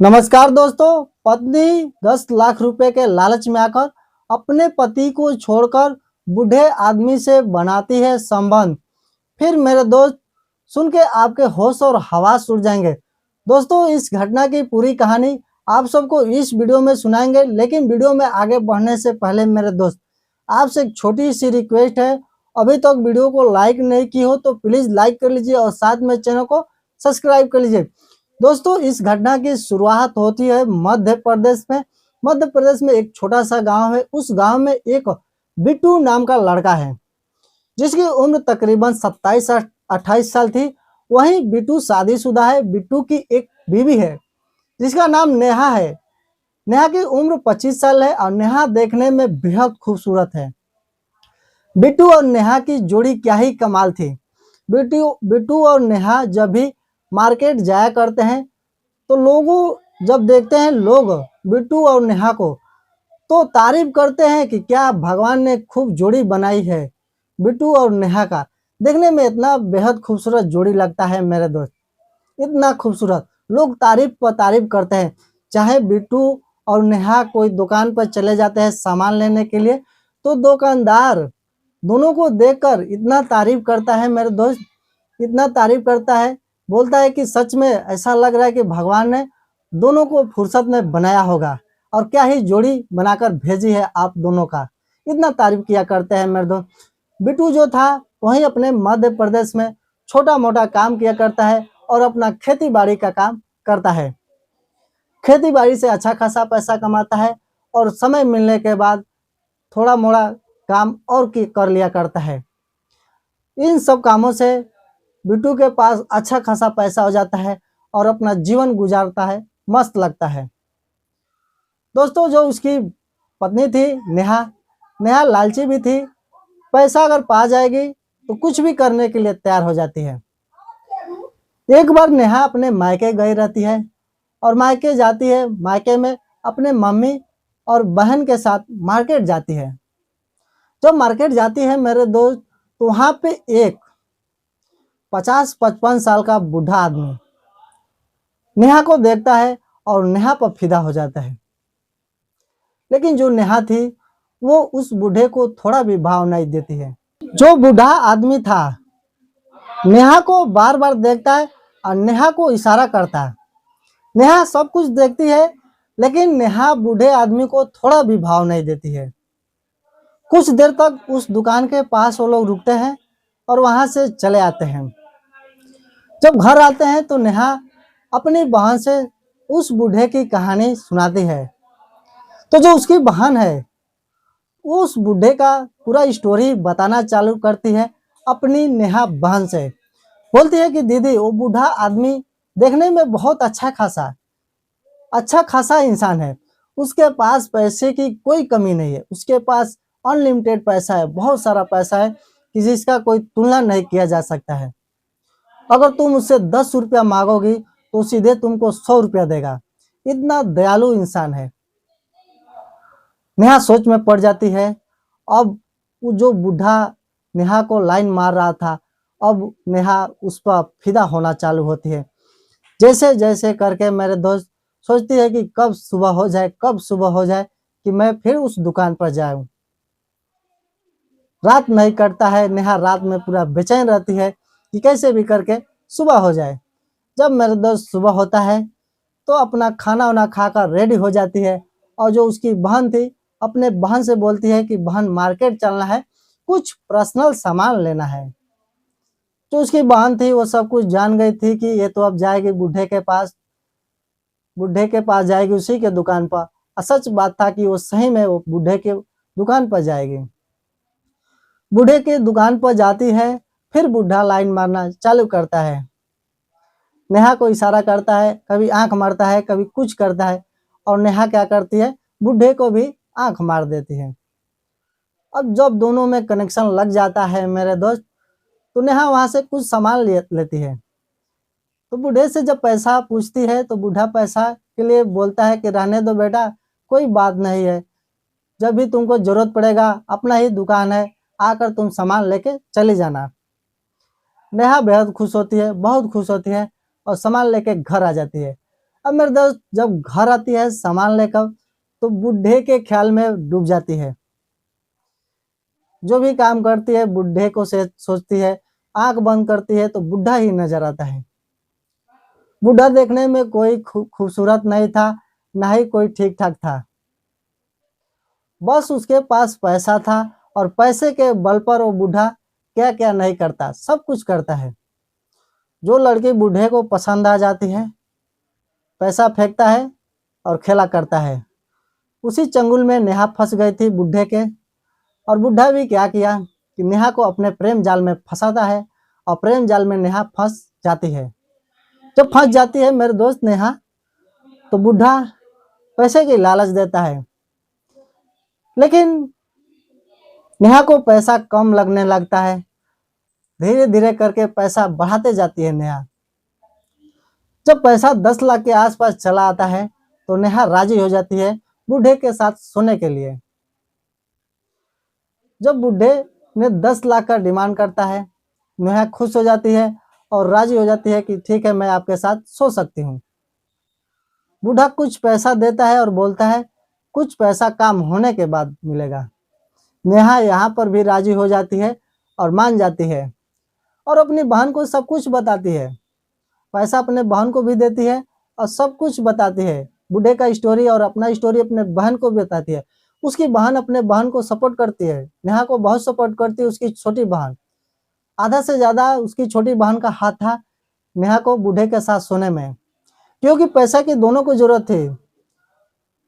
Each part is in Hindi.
नमस्कार दोस्तों। पत्नी 10 लाख रुपए के लालच में आकर अपने पति को छोड़कर बूढ़े आदमी से बनाती है संबंध। फिर मेरे दोस्त, सुन के आपके होश और हवास उड़ जाएंगे। दोस्तों, इस घटना की पूरी कहानी आप सबको इस वीडियो में सुनाएंगे, लेकिन वीडियो में आगे बढ़ने से पहले मेरे दोस्त, आपसे एक छोटी सी रिक्वेस्ट है। अभी तक वीडियो को लाइक नहीं की हो तो प्लीज लाइक कर लीजिए और साथ में चैनल को सब्सक्राइब कर लीजिए। दोस्तों, इस घटना की शुरुआत होती है मध्य प्रदेश में। मध्य प्रदेश में एक छोटा सा गांव है। उस गांव में एक बिट्टू नाम का लड़का है जिसकी उम्र तकरीबन 27 से 28 साल थी। वहीं बिट्टू शादीशुदा है। बिट्टू की एक बीवी है जिसका नाम नेहा है। नेहा की उम्र 25 साल है और नेहा देखने में बेहद खूबसूरत है। बिट्टू और नेहा की जोड़ी क्या ही कमाल थी। बिट्टू बिट्टू और नेहा जब भी मार्केट जाया करते हैं तो लोगों जब देखते हैं लोग बिट्टू और नेहा को तो तारीफ करते हैं कि क्या भगवान ने खूब जोड़ी बनाई है। बिट्टू और नेहा का देखने में इतना बेहद खूबसूरत जोड़ी लगता है मेरे दोस्त, इतना खूबसूरत। लोग तारीफ पर तारीफ करते हैं। चाहे बिट्टू और नेहा कोई दुकान पर चले जाते हैं सामान लेने के लिए तो दुकानदार दोनों को देखकर इतना तारीफ करता है मेरे दोस्त, इतना तारीफ करता है, बोलता है कि सच में ऐसा लग रहा है कि भगवान ने दोनों को फुर्सत में बनाया होगा और क्या ही जोड़ी बनाकर भेजी है आप दोनों का। इतना तारीफ किया करते हैं मेरे दोस्त। बिट्टू जो था वहीं अपने मध्य प्रदेश में छोटा मोटा काम किया करता है और अपना खेती बाड़ी का काम करता है। खेती बाड़ी से अच्छा खासा पैसा कमाता है और समय मिलने के बाद थोड़ा मोड़ा काम और कर लिया करता है। इन सब कामों से बिट्टू के पास अच्छा खासा पैसा हो जाता है और अपना जीवन गुजारता है, मस्त लगता है। दोस्तों, जो उसकी पत्नी थी नेहा, नेहा लालची भी थी। पैसा अगर पा जाएगी तो कुछ भी करने के लिए तैयार हो जाती है। एक बार नेहा अपने मायके गई रहती है और मायके जाती है। मायके में अपने मम्मी और बहन के साथ मार्केट जाती है। जब मार्केट जाती है मेरे दोस्त तो वहां पे एक 50-55 साल का बूढ़ा आदमी नेहा को देखता है और नेहा पर फिदा हो जाता है। लेकिन जो नेहा थी वो उस बूढ़े को थोड़ा भी भाव नहीं देती है। जो बूढ़ा आदमी था नेहा को बार बार देखता है और नेहा को इशारा करता है। नेहा सब कुछ देखती है लेकिन नेहा बूढ़े आदमी को थोड़ा भी भाव नहीं देती है। कुछ देर तक उस दुकान के पास वो लोग रुकते हैं और वहां से चले आते हैं। जब घर आते हैं तो नेहा अपनी बहन से उस बूढ़े की कहानी सुनाती है। तो जो उसकी बहन है उस बूढ़े का पूरा स्टोरी बताना चालू करती है अपनी नेहा बहन से। बोलती है कि दीदी, वो बूढ़ा आदमी देखने में बहुत अच्छा खासा इंसान है। उसके पास पैसे की कोई कमी नहीं है। उसके पास अनलिमिटेड पैसा है, बहुत सारा पैसा है कि जिसका कोई तुलना नहीं किया जा सकता है। अगर तुम उससे 10 रुपया मांगोगी तो सीधे तुमको 100 रुपया देगा। इतना दयालु इंसान है। नेहा सोच में पड़ जाती है। अब वो जो बूढ़ा नेहा को लाइन मार रहा था, अब नेहा उस पर फिदा होना चालू होती है। जैसे जैसे करके मेरे दोस्त सोचती है कि कब सुबह हो जाए, कब सुबह हो जाए कि मैं फिर उस दुकान पर जाऊं। रात नहीं कटता है। नेहा रात में पूरा बेचैन रहती है कि कैसे भी करके सुबह हो जाए। जब मेरे दोस्त सुबह होता है तो अपना खाना वाना खाकर रेडी हो जाती है और जो उसकी बहन थी अपने बहन से बोलती है कि बहन, मार्केट चलना है, कुछ पर्सनल सामान लेना है। जो उसकी बहन थी वो सब कुछ जान गई थी कि ये तो अब जाएगी बूढ़े के पास जाएगी, उसी के दुकान पर। और सच बात था कि वो सही में वो बूढ़े के दुकान पर जाएगी। बूढ़े के दुकान पर जाती है। फिर बूढ़ा लाइन मारना चालू करता है। नेहा को इशारा करता है, कभी आंख मारता है, कभी कुछ करता है और नेहा क्या करती है, बूढ़े को भी आंख मार देती है। अब जब दोनों में कनेक्शन लग जाता है मेरे दोस्त तो नेहा वहां से कुछ सामान लेती है। तो बूढ़े से जब पैसा पूछती है तो बूढ़ा पैसा के लिए बोलता है कि रहने दो बेटा, कोई बात नहीं है, जब भी तुमको जरूरत पड़ेगा अपना ही दुकान है, आकर तुम सामान लेके चली जाना। नेहा बेहद खुश होती है, बहुत खुश होती है और सामान लेके घर आ जाती है। अब मेरे दोस्त जब घर आती है सामान लेकर, तो बूढ़े के ख्याल में डूब जाती है। जो भी काम करती है बूढ़े को से सोचती है, आंख बंद करती है तो बूढ़ा ही नजर आता है। बूढ़ा देखने में कोई खूबसूरत नहीं था, ना ही कोई ठीक ठाक था। बस उसके पास पैसा था, और पैसे के बल पर वो बूढ़ा क्या क्या नहीं करता, सब कुछ करता है। जो लड़की बूढ़े को पसंद आ जाती है, पैसा फेंकता है और खेला करता है। उसी चंगुल में नेहा फंस गई थी बूढ़े के। और बूढ़ा भी क्या किया कि नेहा को अपने प्रेम जाल में फंसाता है, और प्रेम जाल में नेहा फंस जाती है। जब फंस जाती है मेरे दोस्त नेहा, तो बूढ़ा पैसे की लालच देता है, लेकिन नेहा को पैसा कम लगने लगता है। धीरे धीरे करके पैसा बढ़ाते जाती है नेहा। जब पैसा 10 लाख के आसपास चला आता है, तो नेहा राजी हो जाती है बूढ़े के साथ सोने के लिए। जब बूढ़े ने 10 लाख का डिमांड करता है, नेहा खुश हो जाती है और राजी हो जाती है कि ठीक है, मैं आपके साथ सो सकती हूँ। बूढ़ा कुछ पैसा देता है और बोलता है कुछ पैसा काम होने के बाद मिलेगा। नेहा यहाँ पर भी राजी हो जाती है और मान जाती है, और अपनी बहन को सब कुछ बताती है। पैसा अपने बहन को भी देती है और सब कुछ बताती है। बूढ़े का स्टोरी और अपना स्टोरी अपने बहन को भी बताती है। उसकी बहन अपने बहन को सपोर्ट करती है, नेहा को बहुत सपोर्ट करती है उसकी छोटी बहन। आधा से ज्यादा उसकी छोटी बहन का हाथ था नेहा को बूढ़े के साथ सोने में, क्योंकि पैसा की दोनों को जरूरत थी।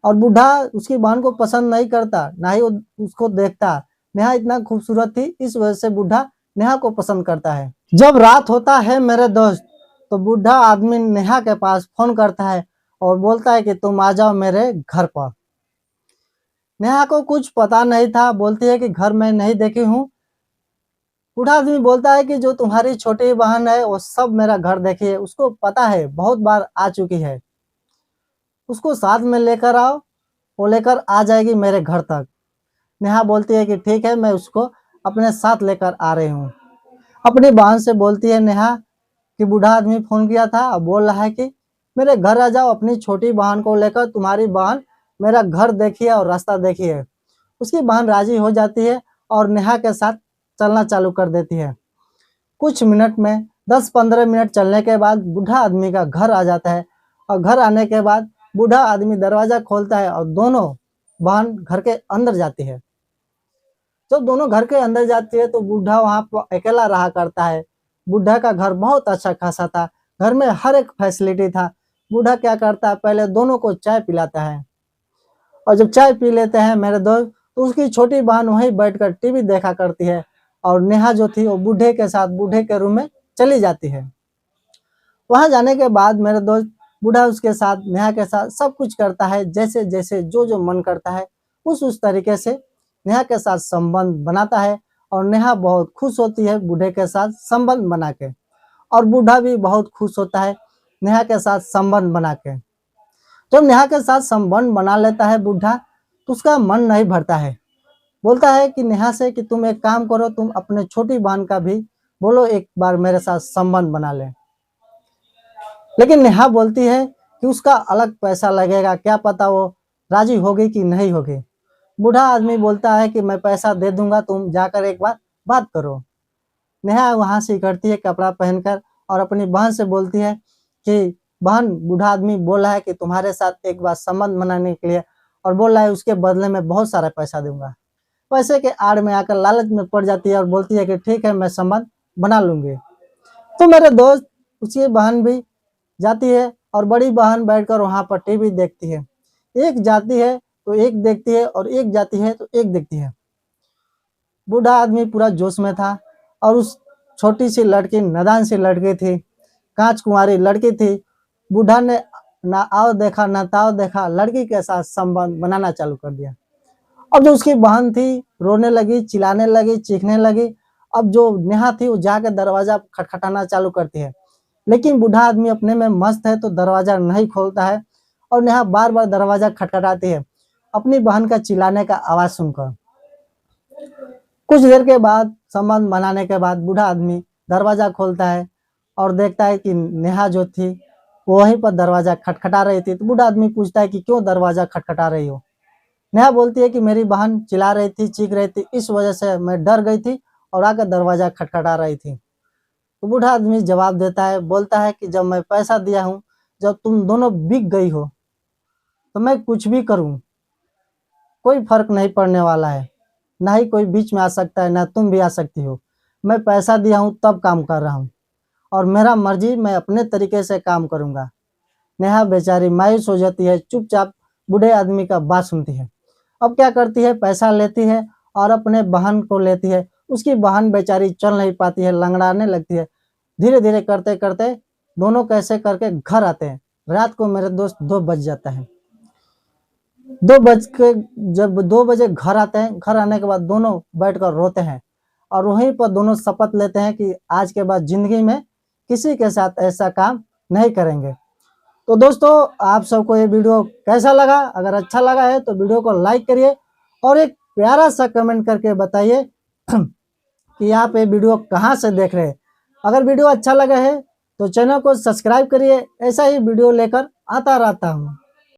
और बूढ़ा उसकी बहन को पसंद नहीं करता, ना ही वो उसको देखता। नेहा इतना खूबसूरत थी, इस वजह से बूढ़ा नेहा को पसंद करता है। जब रात होता है मेरे दोस्त, तो बूढ़ा आदमी नेहा के पास फोन करता है और बोलता है कि तुम आ जाओ मेरे घर पर। नेहा को कुछ पता नहीं था, बोलती है कि घर मैं नहीं देखी हूँ। बूढ़ा आदमी बोलता है कि जो तुम्हारी छोटी बहन है वो सब मेरा घर देखी है, उसको पता है, बहुत बार आ चुकी है, उसको साथ में लेकर आओ, वो लेकर आ जाएगी मेरे घर तक। नेहा बोलती है कि ठीक है, मैं उसको अपने साथ लेकर आ रही हूँ। अपनी बहन से बोलती है नेहा कि बूढ़ा आदमी फोन किया था और बोल रहा है कि मेरे घर आ जाओ अपनी छोटी बहन को लेकर, तुम्हारी बहन मेरा घर देखी है और रास्ता देखी है। उसकी बहन राजी हो जाती है और नेहा के साथ चलना चालू कर देती है। कुछ मिनट में 10-15 मिनट चलने के बाद बूढ़ा आदमी का घर आ जाता है, और घर आने के बाद बूढ़ा आदमी दरवाजा खोलता है और दोनों बहन घर के अंदर जाती है। जब दोनों घर के अंदर जाती है तो बूढ़ा वहां पर अकेला रहा करता है। बूढ़ा का घर बहुत अच्छा खासा था, घर में हर एक फैसिलिटी था। बूढ़ा क्या करता है, पहले दोनों को चाय पिलाता है, और जब चाय पी लेते हैं मेरे दोस्त, तो उसकी छोटी बहन वहीं बैठकर टीवी देखा करती है, और नेहा जो थी वो बूढ़े के साथ बूढ़े के रूम में चली जाती है। वहां जाने के बाद मेरे दोस्त बूढ़ा उसके साथ नेहा के साथ सब कुछ करता है, जैसे जैसे जो जो मन करता है उस तरीके से नेहा के साथ संबंध बनाता है। और नेहा बहुत खुश होती है बूढ़े के साथ संबंध बना के, और बूढ़ा भी बहुत खुश होता है नेहा के साथ संबंध बना के। जब नेहा के साथ संबंध बना लेता है बूढ़ा, तो उसका मन नहीं भरता है। बोलता है कि नेहा से कि तुम एक काम करो, तुम अपने छोटी बहन का भी बोलो एक बार मेरे साथ संबंध बना ले। लेकिन नेहा बोलती है कि उसका अलग पैसा लगेगा, क्या पता वो राजी होगी कि नहीं होगी। बूढ़ा आदमी बोलता है कि मैं पैसा दे दूंगा, तुम जाकर एक बार बात करो। नेहा वहां से करती है कपड़ा पहनकर, और अपनी बहन से बोलती है कि बहन, बूढ़ा आदमी बोला है कि तुम्हारे साथ एक बार संबंध बनाने के लिए, और बोल रहा है उसके बदले में बहुत सारा पैसा दूंगा। पैसे के आड़ में आकर लालच में पड़ जाती है और बोलती है कि ठीक है, मैं संबंध बना लूंगी। तो मेरे दोस्त उसकी बहन भी जाती है, और बड़ी बहन बैठकर वहां पर टीवी देखती है। एक जाती है तो एक देखती है, और एक जाती है तो एक देखती है। बूढ़ा आदमी पूरा जोश में था, और उस छोटी सी लड़की नादान सी लड़की थी, कांच कुंवारी लड़की थी। बूढ़ा ने ना आओ देखा ना ताओ देखा, लड़की के साथ संबंध बनाना चालू कर दिया। अब जो उसकी बहन थी रोने लगी, चिल्लाने लगी, चीखने लगी। अब जो नेहा थी वो जाकर दरवाजा खटखटाना चालू करती है, लेकिन बूढ़ा आदमी अपने में मस्त है तो दरवाजा नहीं खोलता है, और नेहा बार बार दरवाजा खटखटाती है अपनी बहन का चिल्लाने का आवाज सुनकर। कुछ देर के बाद संबंध बनाने के बाद बूढ़ा आदमी दरवाजा खोलता है और देखता है कि नेहा जो थी वो वहीं पर दरवाजा खटखटा रही थी। तो बूढ़ा आदमी पूछता है कि क्यों दरवाजा खटखटा रही हो? नेहा बोलती है कि मेरी बहन चिल्ला रही थी, चीख रही थी, इस वजह से मैं डर गई थी और आकर दरवाजा खटखटा रही थी। तो बूढ़ा आदमी जवाब देता है, बोलता है कि जब मैं पैसा दिया हूँ, जब तुम दोनों बिक गई हो, तो मैं कुछ भी करूँ, कोई फर्क नहीं पड़ने वाला है। ना ही कोई बीच में आ सकता है, ना तुम भी आ सकती हो। मैं पैसा दिया हूँ तब काम कर रहा हूँ और मेरा मर्जी, मैं अपने तरीके से काम करूँगा। नेहा बेचारी मायूस हो जाती है, चुपचाप बूढ़े आदमी का बात सुनती है। अब क्या करती है, पैसा लेती है और अपने बहन को लेती है। उसकी बहन बेचारी चल नहीं पाती है, लंगड़ाने लगती है। धीरे धीरे करते करते दोनों कैसे करके घर आते हैं। रात को मेरे दोस्त 2 बज जाता है। 2 बज के जब 2 बजे घर आते हैं, घर आने के बाद दोनों बैठकर रोते हैं और वहीं पर दोनों शपथ लेते हैं कि आज के बाद जिंदगी में किसी के साथ ऐसा काम नहीं करेंगे। तो दोस्तों, आप सबको ये वीडियो कैसा लगा? अगर अच्छा लगा है तो वीडियो को लाइक करिए और एक प्यारा सा कमेंट करके बताइए कि आप ये वीडियो कहाँ से देख रहे हैं। अगर वीडियो अच्छा लगा है तो चैनल को सब्सक्राइब करिए, ऐसा ही वीडियो लेकर आता रहता हूँ।